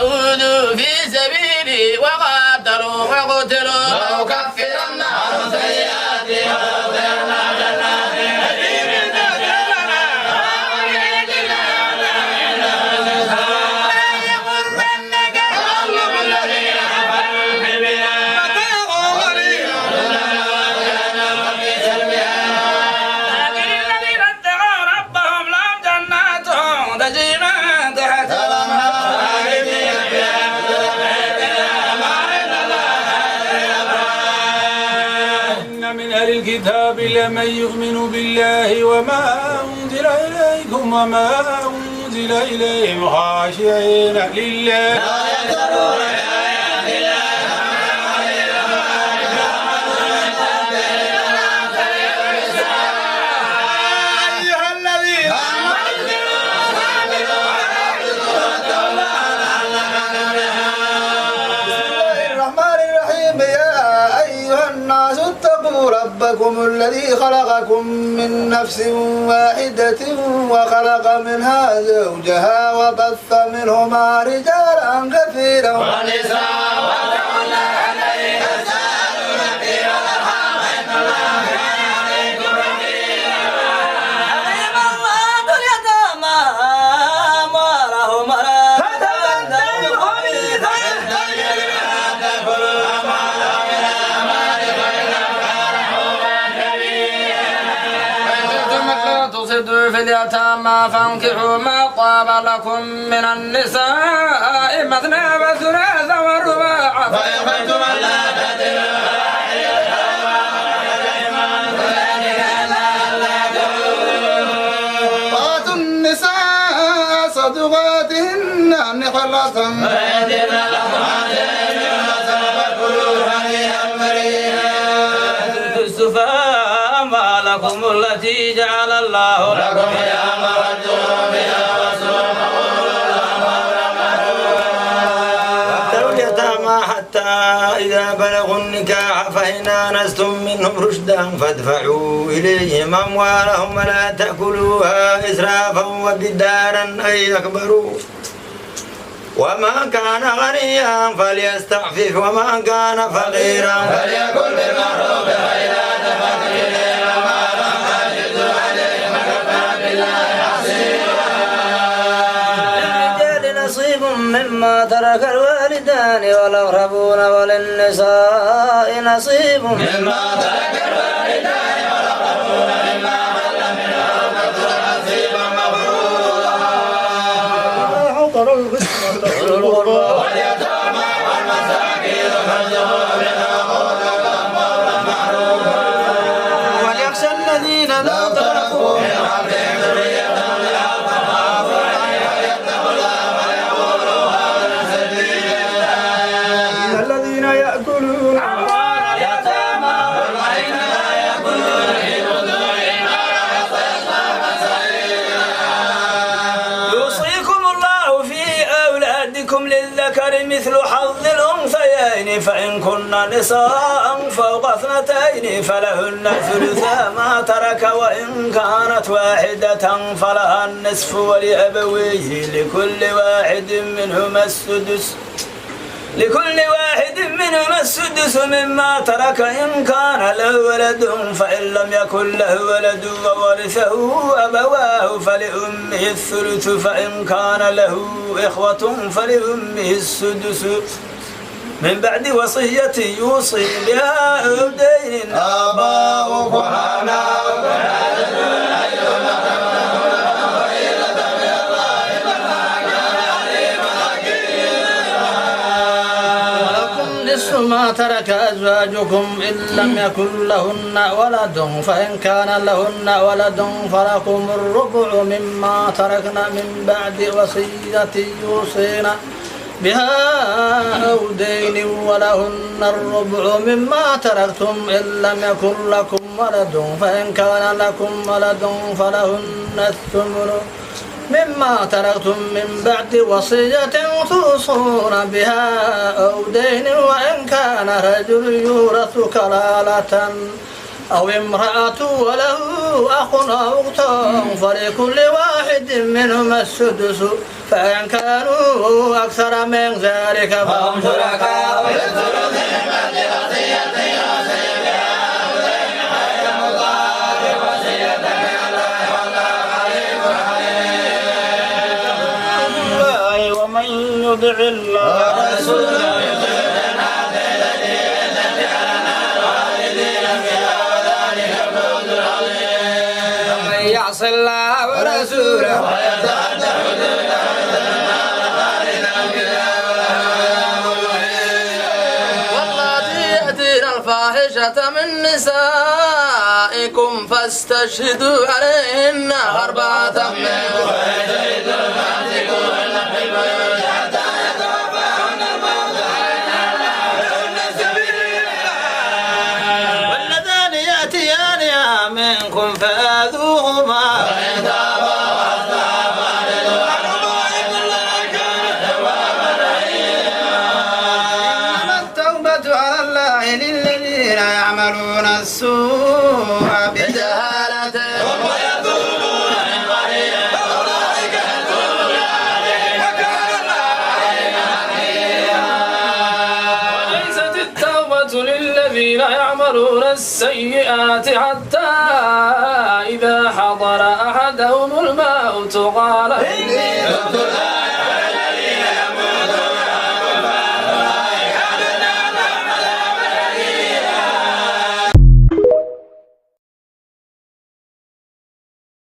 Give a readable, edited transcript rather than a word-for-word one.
وأوذوا في سبيلي وقاتلوا وقتلوا لأكفرن عنهم سيئاتهم ولأدخلنهم جنات تجري من تحتها الكتاب لمن يؤمن بالله وما أنزل إليكم وما أنزل إليهم خاشعين لله لا يشترون بآيات الله أيها الذين الرحمن الرحيم يا أيها الناس اتقوا ربكم الذي خلقكم من نفس واحدة وخلق منها زوجها وبث منهما رجالا كثيرا ونساء واتقوا الله الذي تساءلون به والأرحام إن الله كان عليكم رقيبا أقيموا الله اليتامى أموالهم ولا تتبدلوا الخبيث تصدوا في اليتامى فانكحوا ما طاب لكم من النساء مثنى وثلاث ورباع فإن خفتم ألا تعدلوا وآتوا النساء صدقاتهن نحلة فيهدين لكم ما لكم التي جعل الله لكم يا وارجعوا بها وابتلوا اليتامى حتى إذا بلغوا النكاح فإن آنستم منهم رشدا فادفعوا إليهم أموالهم ولا تأكلوها إسرافا وبدارا أن يكبروا وما كان غنيا فليستعفف وما كان فقيرا فليكن بالمعروف فإذا تفكر إليه وما لم تجدوا عليه فكفى بالله حسيبا للرجال نصيب مما ترك الوالدان والأقربون وللنساء نصيب مما ترك الوالدان والأقربون مما قل منه وكثر نصيبا مفروضا حضر القسمة القربى واليتامى والمساكين فارزقوا منها قولا معروفا وليخشى الذين لو تركوا من خلفهم ذرية ضعافا خافوا عليها يتقوا الله ويقولوا قولا سديدا الذين يأكلون أموال اليتامى ظلما لا يأكلون في بطونهم نارا وسيصلون سعيرا يوصيكم الله في أولادكم للذكر مثل حظ الأنثيين فإن كن نساء فوق اثنتين فلهن ثلثا ما ترك وإن كانت واحدة فلها النصف ولأبويه لكل واحد منهما السدس مما ترك إن كان له ولد فإن لم يكن له ولد وورثه أبواه فلأمه الثلث فإن كان له إخوة فلأمه السدس من بعد وصية يوصي بها أو دين آباؤكم وأبناؤكم ما ترك أزواجكم إن لم يكن لهن ولد فإن كان لهن ولد فلكم الربع مما تركن من بعد وصية يوصين بها أو دين ولهن الربع مما تركتم إن لم يكن لكم ولد فإن كان لكم ولد فلهن الثمن مما تركتم من بعد وصية توصون بها أو دين وإن كان رجل يورث كلالة أو امرأة وله أخ أو أخت فلكل واحد منهما السدس فإن كانوا أكثر من ذلك فهم شركاء في الثلث ومن يطع الله ورسوله يعص الله ورسوله ويتعدى واللاتي يأتين الفاحشة من نسائكم فاستشهدوا عليهن 4 منكم واللذان يأتيانها منكم فآذوهما إنما التوبة على الله للذين يعملون السوء بجهالة ويتوبون من قريب أولئك يتوب عليهم وكان الله عليهم وليست التوبة للذين يعملون السيئات حتى إذا حضر أحدهم